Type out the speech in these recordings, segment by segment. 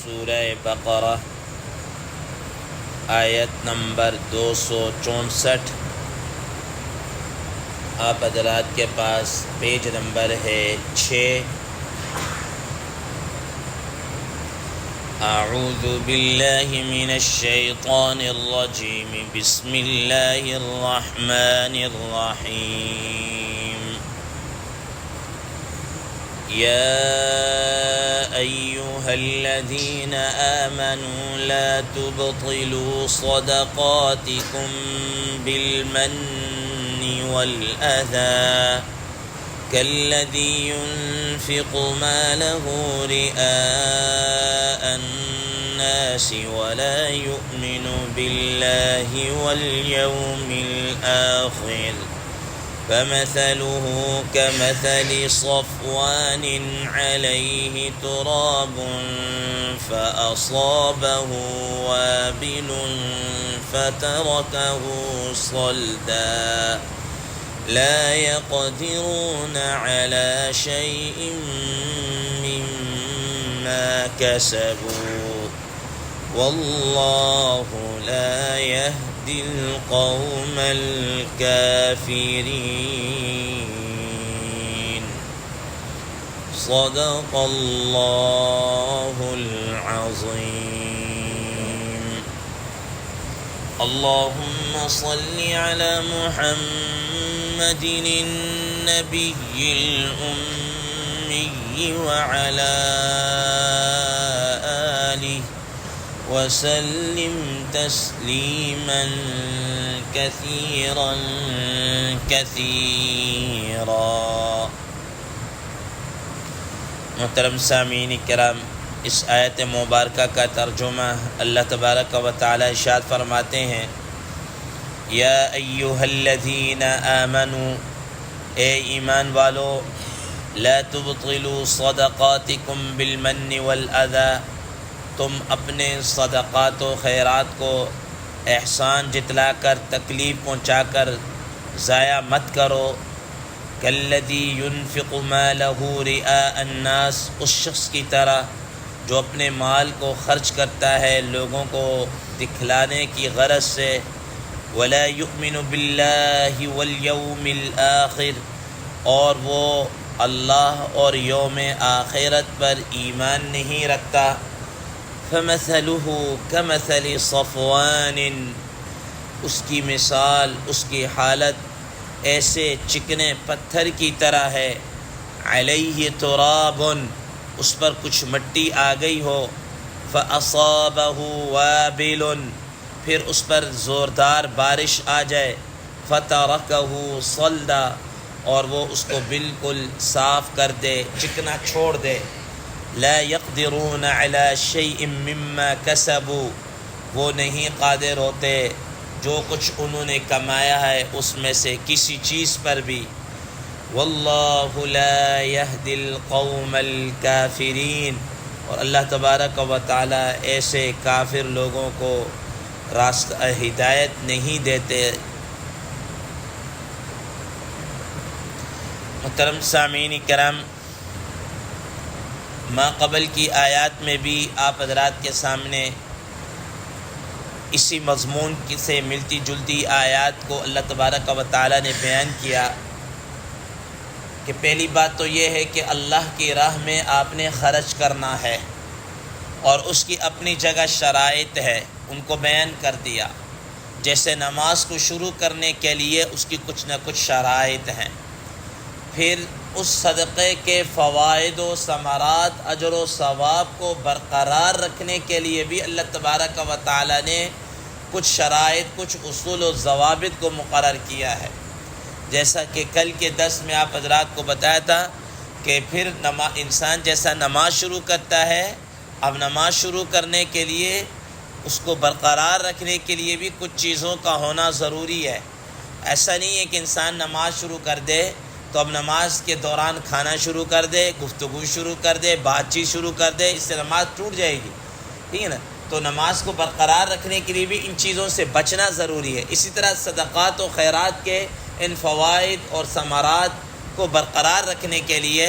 سورہ بقرہ آیت نمبر 264۔ آپ حضرات کے پاس پیج نمبر ہے 6۔ اعوذ باللہ من الشیطان الرجیم، بسم اللہ الرحمن الرحیم۔ یا ایہا الذین آمنوا لا تبطلوا صدقاتکم بالمن والأذى كالذي ينفق ماله رئاء الناس ولا يؤمن بالله واليوم الآخر فمثله كمثل صفوان عليه تراب فأصابه وابل فتركه صلدا لا يقدرون على شيء مما كسبوا والله لا يهدي القوم الكافرين۔ صدق الله العظيم۔ اللهم صل على محمد النبي الأمي وعلى آله وسلم تسليما كثيرا كثيرا۔ محترم سامعین کرام، اس آیت مبارکہ کا ترجمہ اللہ تبارک و تعالی ارشاد فرماتے ہیں، یا ایہا الذین آمنوا، اے ایمان والو، لا تبطلوا صدقاتکم بالمن والأذى، تم اپنے صدقات و خیرات کو احسان جتلا کر، تکلیف پہنچا کر ضائع مت کرو۔ کالذی ينفق مالہ رئاء الناس، اس شخص کی طرح جو اپنے مال کو خرچ کرتا ہے لوگوں کو دکھلانے کی غرض سے، ولا یؤمن باللہ والیوم الآخر، اور وہ اللہ اور یوم آخرت پر ایمان نہیں رکھتا۔ فمثلہ کمثل صفوان، اس کی مثال، اس کی حالت ایسے چکنے پتھر کی طرح ہے، علیہ تراب، اس پر کچھ مٹی آ گئی ہو، فأصابہ وابل، پھر اس پر زوردار بارش آ جائے، فترکہ صلدا، اور وہ اس کو بالکل صاف کر دے، چکنا چھوڑ دے۔ لا يقدرون على شيء مما كسبوا، وہ نہیں قادر ہوتے جو کچھ انہوں نے کمایا ہے اس میں سے کسی چیز پر بھی۔ واللہ لا يهدي القوم الكافرین، اور اللہ تبارک و تعالی ایسے کافر لوگوں کو راستہ ہدایت نہیں دیتے۔ محترم سامعین کرام، ما قبل کی آیات میں بھی آپ حضرات کے سامنے اسی مضمون سے ملتی جلتی آیات کو اللہ تبارک و تعالی نے بیان کیا کہ پہلی بات تو یہ ہے کہ اللہ کی راہ میں آپ نے خرچ کرنا ہے، اور اس کی اپنی جگہ شرائط ہے، ان کو بیان کر دیا۔ جیسے نماز کو شروع کرنے کے لیے اس کی کچھ نہ کچھ شرائط ہیں، پھر اس صدقے کے فوائد و ثمرات، اجر و ثواب کو برقرار رکھنے کے لیے بھی اللہ تبارک و تعالی نے کچھ شرائط، کچھ اصول و ضوابط کو مقرر کیا ہے۔ جیسا کہ کل کے درس میں آپ حضرات کو بتایا تھا کہ پھر انسان جیسا نماز شروع کرتا ہے، اب نماز شروع کرنے کے لیے اس کو برقرار رکھنے کے لیے بھی کچھ چیزوں کا ہونا ضروری ہے۔ ایسا نہیں ہے کہ انسان نماز شروع کر دے تو اب نماز کے دوران کھانا شروع کر دے، گفتگو شروع کر دے، بات چیت شروع کر دے، اس سے نماز ٹوٹ جائے گی، ٹھیک ہے نا۔ تو نماز کو برقرار رکھنے کے لیے بھی ان چیزوں سے بچنا ضروری ہے۔ اسی طرح صدقات و خیرات کے ان فوائد اور ثمرات کو برقرار رکھنے کے لیے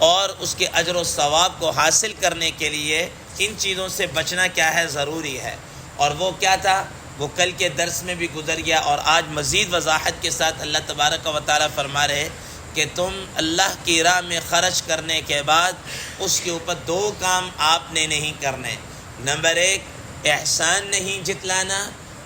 اور اس کے اجر و ثواب کو حاصل کرنے کے لیے ان چیزوں سے بچنا کیا ہے، ضروری ہے۔ اور وہ کیا تھا، وہ کل کے درس میں بھی گزر گیا، اور آج مزید وضاحت کے ساتھ اللہ تبارک و تعالیٰ فرما رہے کہ تم اللہ کی راہ میں خرچ کرنے کے بعد اس کے اوپر 2 کام آپ نے نہیں کرنے۔ نمبر 1 احسان نہیں جتلانا،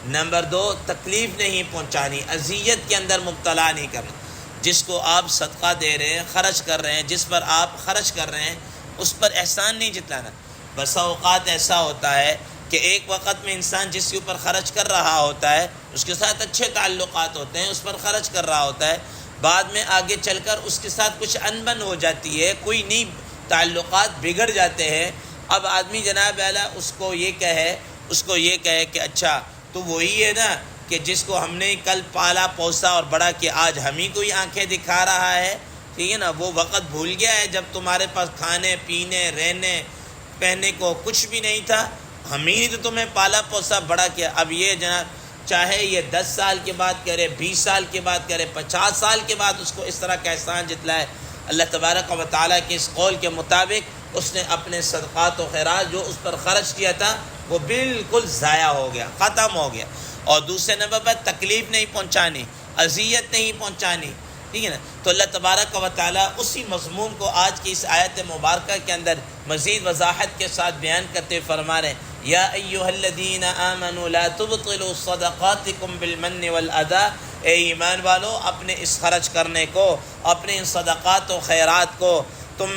نمبر 2 تکلیف نہیں پہنچانی، اذیت کے اندر مبتلا نہیں کرنا۔ جس کو آپ صدقہ دے رہے ہیں، خرچ کر رہے ہیں، جس پر آپ خرچ کر رہے ہیں، اس پر احسان نہیں جتلانا۔ بسا اوقات ایسا ہوتا ہے کہ ایک وقت میں انسان جس کے اوپر خرچ کر رہا ہوتا ہے اس کے ساتھ اچھے تعلقات ہوتے ہیں، اس پر خرچ کر رہا ہوتا ہے، بعد میں آگے چل کر اس کے ساتھ کچھ انبن ہو جاتی ہے، کوئی نئی تعلقات بگڑ جاتے ہیں۔ اب آدمی جناب اعلیٰ اس کو یہ کہے کہ اچھا تو وہی ہے نا کہ جس کو ہم نے کل پالا پوسا اور بڑا کہ آج ہم ہی کو ہی آنکھیں دکھا رہا ہے، ٹھیک ہے نا، وہ وقت بھول گیا ہے جب تمہارے پاس کھانے پینے رہنے پہننے کو کچھ بھی نہیں تھا، ہم ہی تو تمہیں پالا پوسا بڑا کیا۔ اب یہ جناب چاہے یہ 10 سال کے بعد کرے، 20 سال کے بعد کرے، 50 سال کے بعد اس کو اس طرح کا احسان جتلائے، اللہ تبارک و تعالیٰ کے اس قول کے مطابق اس نے اپنے صدقات و خیرات جو اس پر خرچ کیا تھا وہ بالکل ضائع ہو گیا، ختم ہو گیا۔ اور دوسرے نمبر پر تکلیف نہیں پہنچانی، اذیت نہیں پہنچانی، ٹھیک ہے نا۔ تو اللہ تبارک و تعالیٰ اسی مضمون کو آج کی اس آیت مبارکہ کے اندر مزید وضاحت کے ساتھ بیان کرتے فرما رہے ہیں، یا ایھا الذین آمنوا لا تبطلوا صدقاتکم بالمن والاذی، اے ایمان والو اپنے اس خرچ کرنے کو، اپنے ان صدقات و خیرات کو تم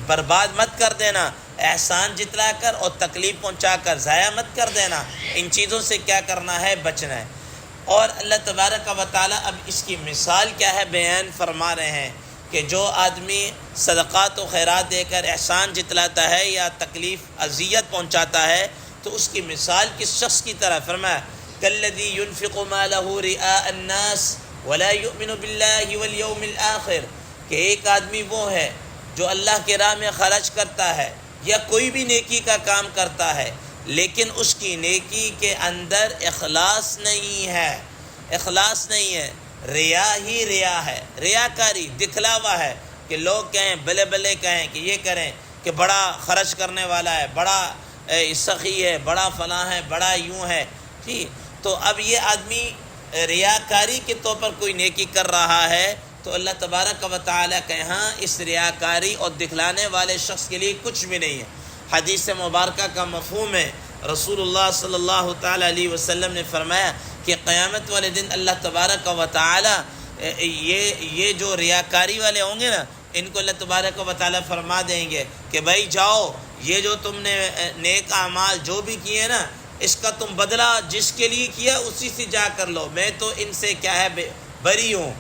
برباد مت کر دینا، احسان جتلا کر اور تکلیف پہنچا کر ضائع مت کر دینا۔ ان چیزوں سے کیا کرنا ہے، بچنا ہے۔ اور اللہ تبارک و تعالیٰ اب اس کی مثال کیا ہے بیان فرما رہے ہیں کہ جو آدمی صدقات و خیرات دے کر احسان جتلاتا ہے یا تکلیف اذیت پہنچاتا ہے تو اس کی مثال کس شخص کی طرح فرمایا، کالذی ينفق مالہ رئاء الناس ولا یؤمن باللہ والیوم الآخر، کہ ایک آدمی وہ ہے جو اللہ کی راہ میں خرچ کرتا ہے یا کوئی بھی نیکی کا کام کرتا ہے لیکن اس کی نیکی کے اندر اخلاص نہیں ہے، ریا ہی ریا ہے، ریاکاری، دکھلاوا ہے کہ لوگ کہیں بلے بلے کہیں کہ یہ کریں کہ بڑا خرچ کرنے والا ہے، بڑا سخی ہے، بڑا فلاں ہے، بڑا یوں ہے، ٹھیک۔ تو اب یہ آدمی ریاکاری کے طور پر کوئی نیکی کر رہا ہے تو اللہ تبارک و تعالیٰ کہ ہاں اس ریاکاری اور دکھلانے والے شخص کے لیے کچھ بھی نہیں ہے۔ حدیث مبارکہ کا مفہوم ہے، رسول اللہ صلی اللہ تعالیٰ علیہ وسلم نے فرمایا کہ قیامت والے دن اللہ تبارک و تعالیٰ یہ جو ریاکاری والے ہوں گے نا، ان کو اللہ تبارک و تعالیٰ فرما دیں گے کہ بھائی جاؤ، یہ جو تم نے نیک اعمال جو بھی کیے نا اس کا تم بدلہ جس کے لیے کیا اسی سے جا کر لو، میں تو ان سے کیا ہے بری ہوں۔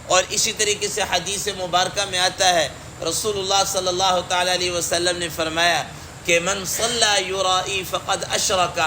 اور اسی طریقے سے حدیث مبارکہ میں آتا ہے، رسول اللہ صلی اللہ تعالیٰ علیہ وسلم نے فرمایا کہ من صلی یرائی فقد اشرک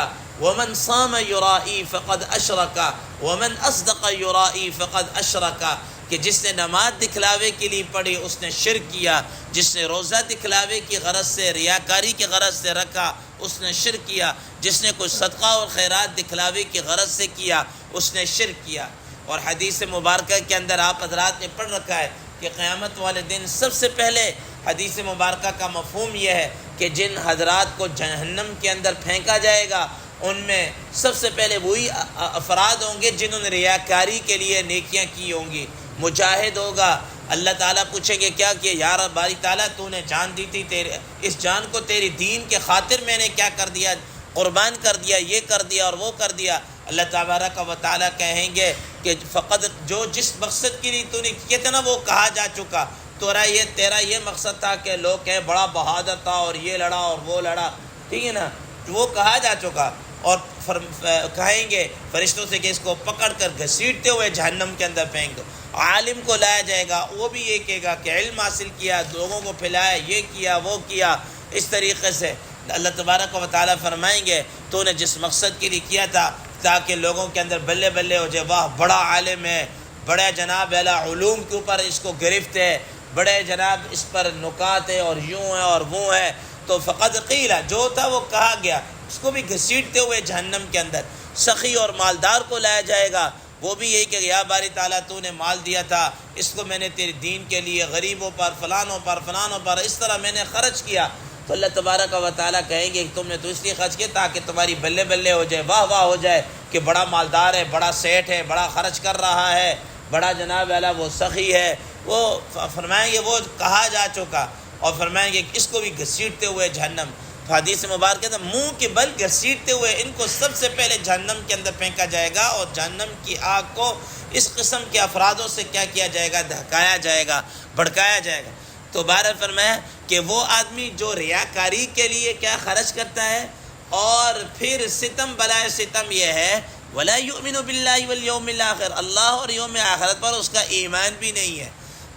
ومن صام یرائی فقد اشرک ومن اصدق یرائی فقد اشرک، کہ جس نے نماز دکھلاوے کے لیے پڑھی اس نے شرک کیا، جس نے روزہ دکھلاوے کی غرض سے، ریاکاری کی غرض سے رکھا اس نے شرک کیا، جس نے کوئی صدقہ اور خیرات دکھلاوے کی غرض سے کیا اس نے شرک کیا۔ اور حدیث مبارکہ کے اندر آپ حضرات نے پڑھ رکھا ہے کہ قیامت والے دن سب سے پہلے حدیث مبارکہ کا مفہوم یہ ہے کہ جن حضرات کو جہنم کے اندر پھینکا جائے گا ان میں سب سے پہلے وہی افراد ہوں گے جنہوں نے ریاکاری کے لیے نیکیاں کی ہوں گی۔ مجاہد ہوگا، اللہ تعالیٰ پوچھیں گے کیا کیا، یا رب باری تعالیٰ تو نے جان دی تھی، تیرے اس جان کو تیری دین کے خاطر میں نے کیا کر دیا، قربان کر دیا، یہ کر دیا اور وہ کر دیا۔ اللہ تبارک و تعالیٰ کہیں گے کہ فقط جو جس مقصد کے لیے تو نے کیا تھا نا وہ کہا جا چکا، تیرا یہ مقصد تھا کہ لوگ کہیں بڑا بہادر تھا اور یہ لڑا اور وہ لڑا، ٹھیک ہے نا، وہ کہا جا چکا۔ اور کہیں گے فرشتوں سے کہ اس کو پکڑ کر گھسیٹتے ہوئے جہنم کے اندر پھینک دو۔ عالم کو لایا جائے گا، وہ بھی یہ کہے گا کہ علم حاصل کیا، لوگوں کو پھیلایا، یہ کیا وہ کیا، اس طریقے سے اللہ تبارک و تعالیٰ فرمائیں گے تو نے جس مقصد کے لیے کیا تھا تاکہ لوگوں کے اندر بلے بلے ہو جائے، واہ بڑا عالم ہے، بڑے جناب اعلیٰ علوم کے اوپر اس کو گرفت ہے، بڑے جناب اس پر نکات ہے اور یوں ہے اور وہ ہے، تو فقد قیل جو تھا وہ کہا گیا، اس کو بھی گھسیٹتے ہوئے جہنم کے اندر۔ سخی اور مالدار کو لایا جائے گا، وہ بھی یہی کہ یا باری تعالیٰ تو نے مال دیا تھا، اس کو میں نے تیرے دین کے لیے غریبوں پر فلانوں پر اس طرح میں نے خرچ کیا، تو اللہ تبارک و تعالیٰ کہیں گے کہ تم نے تو اس لیے خرچ کیا تاکہ تمہاری بلے بلے ہو جائے، واہ واہ ہو جائے کہ بڑا مالدار ہے، بڑا سیٹ ہے، بڑا خرچ کر رہا ہے، بڑا جناب والا وہ سخی ہے۔ وہ فرمائیں گے وہ کہا جا چکا، اور فرمائیں گے کہ اس کو بھی گھسیٹتے ہوئے جہنم، حدیث مبارک ہے منہ کے بل گھسیٹتے ہوئے ان کو سب سے پہلے جہنم کے اندر پھینکا جائے گا، اور جہنم کی آگ کو اس قسم کے افرادوں سے کیا کیا جائے گا، دہکایا جائے گا، بھڑکایا جائے گا۔ تو بہرحال فرمایا کہ وہ آدمی جو ریاکاری کے لیے کیا خرچ کرتا ہے، اور پھر ستم بلائے ستم یہ ہے وَلَا يُؤْمِنُ بِاللَّهِ وَالْيَوْمِ الْآخِرِ، اللہ اور یوم آخرت پر اس کا ایمان بھی نہیں ہے۔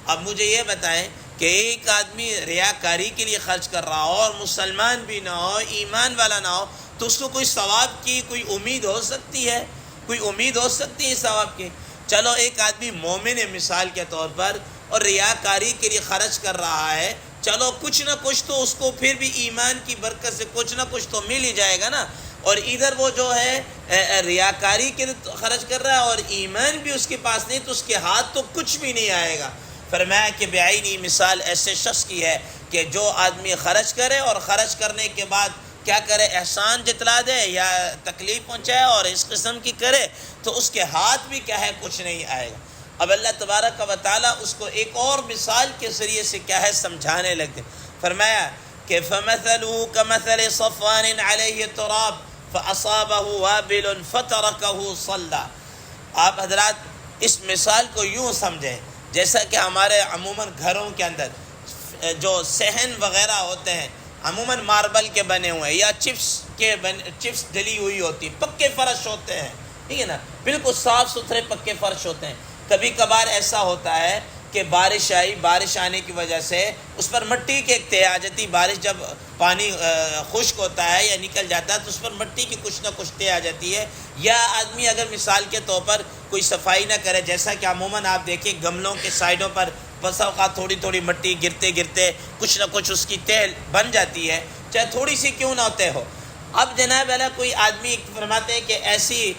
اب مجھے یہ بتائیں کہ ایک آدمی ریاکاری کے لیے خرچ کر رہا ہو اور مسلمان بھی نہ ہو، ایمان والا نہ ہو، تو اس کو کوئی ثواب کی کوئی امید ہو سکتی ہے؟ کوئی امید ہو سکتی ہے ثواب کی؟ چلو ایک آدمی مومن ہے مثال کے طور پر، اور ریاکاری کے لیے خرچ کر رہا ہے، چلو کچھ نہ کچھ تو اس کو پھر بھی ایمان کی برکت سے کچھ نہ کچھ تو مل ہی جائے گا نا۔ اور ادھر وہ جو ہے ریاکاری کے لیے خرچ کر رہا ہے اور ایمان بھی اس کے پاس نہیں، تو اس کے ہاتھ تو کچھ بھی نہیں آئے گا۔ فرمایا کہ بعینی مثال ایسے شخص کی ہے کہ جو آدمی خرچ کرے اور خرچ کرنے کے بعد کیا کرے، احسان جتلا دے یا تکلیف پہنچائے اور اس قسم کی کرے، تو اس کے ہاتھ بھی کیا ہے، کچھ نہیں آئے گا۔ اب اللہ تبارک و تعالیٰ اس کو ایک اور مثال کے ذریعے سے کیا ہے سمجھانے لگتے، فرمایا کہ فَمَثَلُهُ كَمَثَلِ صَفْوَانٍ عَلَيْهِ تُرَابٌ فَأَصَابَهُ وَابِلٌ فَتَرَكَهُ صَلْدًا۔ آپ حضرات اس مثال کو یوں سمجھیں جیسا کہ ہمارے عموماً گھروں کے اندر جو صحن وغیرہ ہوتے ہیں عموماً ماربل کے بنے ہوئے ہیں یا چپس ڈلی ہوئی ہوتی، پکے فرش ہوتے ہیں، ٹھیک ہے نا، بالکل صاف ستھرے پکے فرش ہوتے ہیں۔ کبھی کبھار ایسا ہوتا ہے کہ بارش آئی، بارش آنے کی وجہ سے اس پر مٹی کی ایک تہ آ جاتی، بارش جب پانی خشک ہوتا ہے یا نکل جاتا ہے تو اس پر مٹی کی کچھ نہ کچھ تہ آ جاتی ہے، یا آدمی اگر مثال کے طور پر کوئی صفائی نہ کرے، جیسا کہ عموماً آپ دیکھیں گملوں کے سائڈوں پر بس اوقات تھوڑی تھوڑی مٹی گرتے کچھ نہ کچھ اس کی تہ بن جاتی ہے، چاہے تھوڑی سی کیوں نہ تہ ہو۔ اب جناب والا کوئی آدمی فرماتے ہیں کہ ایسی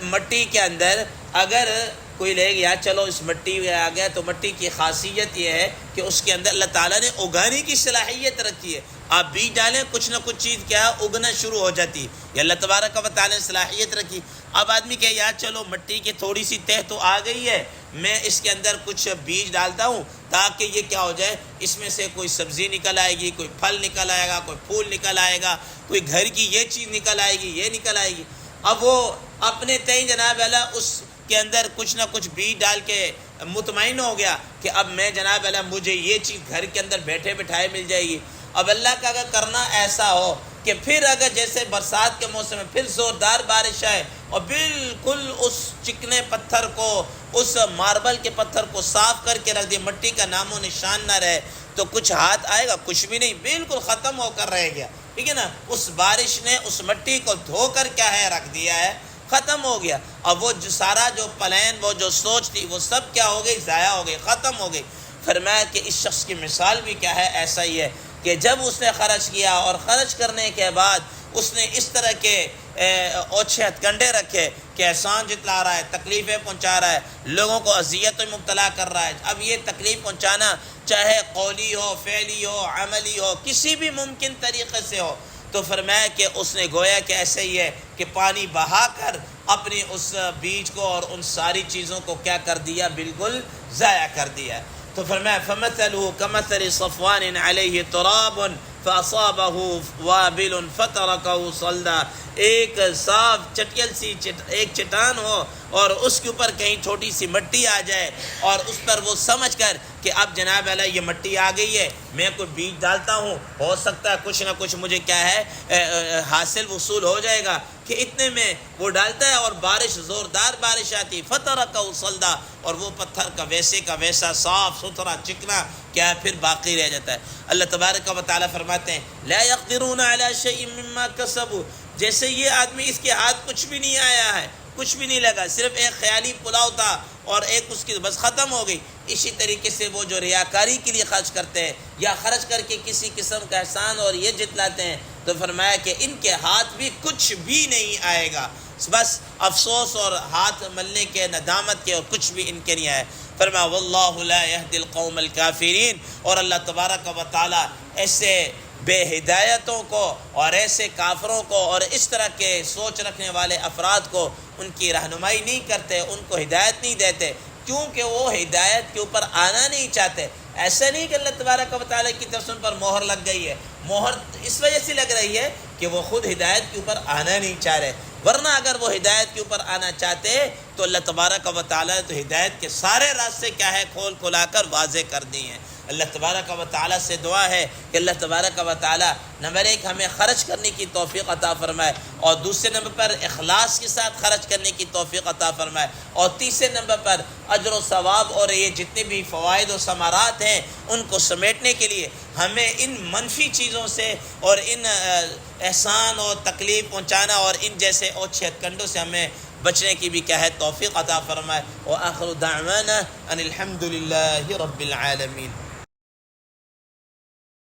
مٹی کے اندر اگر کوئی لے گیا، چلو اس مٹی میں آ گیا، تو مٹی کی خاصیت یہ ہے کہ اس کے اندر اللہ تعالیٰ نے اگانے کی صلاحیت رکھی ہے، آپ بیج ڈالیں کچھ نہ کچھ چیز کیا ہے اگنا شروع ہو جاتی ہے، یہ اللہ تبارک و تعالیٰ نے صلاحیت رکھی۔ اب آدمی کہ یار چلو مٹی کی تھوڑی سی تہ تو آ گئی ہے، میں اس کے اندر کچھ بیج ڈالتا ہوں تاکہ یہ کیا ہو جائے، اس میں سے کوئی سبزی نکل آئے گی، کوئی پھل نکل آئے گا، کوئی پھول نکل آئے گا، کوئی گھر کی یہ چیز نکل آئے گی، یہ نکل آئے گی۔ اب وہ اپنے تئیں جناب والا اس کے اندر کچھ نہ کچھ بیج ڈال کے مطمئن ہو گیا کہ اب میں جناب والا مجھے یہ چیز گھر کے اندر بیٹھے بٹھائے مل جائے گی۔ اب اللہ کا اگر کرنا ایسا ہو کہ پھر اگر جیسے برسات کے موسم میں پھر زوردار بارش آئے اور بالکل اس چکنے پتھر کو، اس ماربل کے پتھر کو صاف کر کے رکھ دے، مٹی کا نام و نشان نہ رہے، تو کچھ ہاتھ آئے گا؟ کچھ بھی نہیں، بالکل ختم ہو کر رہ گیا، ٹھیک ہے نا۔ اس بارش نے اس مٹی کو دھو کر کیا ہے رکھ دیا ہے، ختم ہو گیا۔ اب وہ جو سارا جو پلان، وہ جو سوچ تھی، وہ سب کیا ہو گئی، ضائع ہو گئی، ختم ہو گئی۔ فرمایا کہ اس شخص کی مثال بھی کیا ہے، ایسا ہی ہے کہ جب اس نے خرچ کیا اور خرچ کرنے کے بعد اس نے اس طرح کے اوچھے ہتھ کنڈے رکھے کہ احسان جتلا رہا ہے، تکلیفیں پہنچا رہا ہے، لوگوں کو اذیت میں مبتلا کر رہا ہے۔ اب یہ تکلیف پہنچانا چاہے قولی ہو، فعلی ہو، عملی ہو، کسی بھی ممکن طریقے سے ہو، تو فرمایا کہ اس نے گویا کہ ایسے ہی ہے کہ پانی بہا کر اپنی اس بیج کو اور ان ساری چیزوں کو کیا کر دیا، بالکل ضائع کر دیا۔ تو فرمایا فَمَثَلُهُ كَمَثَلِ صَفْوَانٍ عَلَيْهِ تُرَابٌ فَأَصَابَهُ وَابِلٌ فَتَرَكَهُ صَلْدًا، ایک صاف چٹیل سی ایک چٹان ہو اور اس کے اوپر کہیں چھوٹی سی مٹی آ جائے، اور اس پر وہ سمجھ کر کہ اب جناب علیہ یہ مٹی آ گئی ہے، میں کوئی بیج ڈالتا ہوں، ہو سکتا ہے کچھ نہ کچھ مجھے کیا ہے حاصل وصول ہو جائے گا، کہ اتنے میں وہ ڈالتا ہے اور بارش، زوردار بارش آتی، فَتَرَكَهُ صَلْدًا، اور وہ پتھر کا ویسے کا ویسا صاف ستھرا چکنا کیا پھر باقی رہ جاتا ہے۔ اللہ تبارک و تعالیٰ فرماتے ہیں لَا يَقْدِرُونَ عَلَى شَيْءٍ مِّمَّا كَسَبُوا، جیسے یہ آدمی اس کے ہاتھ کچھ بھی نہیں آیا ہے، کچھ بھی نہیں لگا، صرف ایک خیالی پلاؤ تھا اور ایک اس کی بس ختم ہو گئی۔ اسی طریقے سے وہ جو ریاکاری کے لیے خرچ کرتے ہیں یا خرچ کر کے کسی قسم کا احسان اور یہ جتلاتے ہیں، تو فرمایا کہ ان کے ہاتھ بھی کچھ بھی نہیں آئے گا، بس افسوس اور ہاتھ ملنے کے، ندامت کے، اور کچھ بھی ان کے نہیں آئے۔ فرمایا واللہ لا یہدی القوم الکافرین، اور اللہ تبارک و تعالی ایسے بے ہدایتوں کو اور ایسے کافروں کو اور اس طرح کے سوچ رکھنے والے افراد کو ان کی رہنمائی نہیں کرتے، ان کو ہدایت نہیں دیتے، کیونکہ وہ ہدایت کے اوپر آنا نہیں چاہتے۔ ایسا نہیں کہ اللہ تبارک و تعالیٰ کی طرف سے ان پر مہر لگ گئی ہے، مہر اس وجہ سے لگ رہی ہے کہ وہ خود ہدایت کے اوپر آنا نہیں چاہ رہے، ورنہ اگر وہ ہدایت کے اوپر آنا چاہتے تو اللہ تبارک و تعالیٰ نے تو ہدایت کے سارے راستے کیا ہے کھول کھلا کر واضح کر دی ہیں۔ اللہ تبارک و تعالیٰ سے دعا ہے کہ اللہ تبارک و تعالیٰ نمبر 1 ہمیں خرچ کرنے کی توفیق عطا فرمائے، اور دوسرے نمبر پر اخلاص کے ساتھ خرچ کرنے کی توفیق عطا فرمائے، اور تیسرے نمبر پر اجر و ثواب اور یہ جتنے بھی فوائد و ثمرات ہیں ان کو سمیٹنے کے لیے ہمیں ان منفی چیزوں سے اور ان احسان اور تکلیف پہنچانا اور ان جیسے اوچھے ہتھ سے ہمیں بچنے کی بھی کیا ہے توفیق عطا فرمائے۔ وآخر دعوانا ان الحمد للہ رب العالمین۔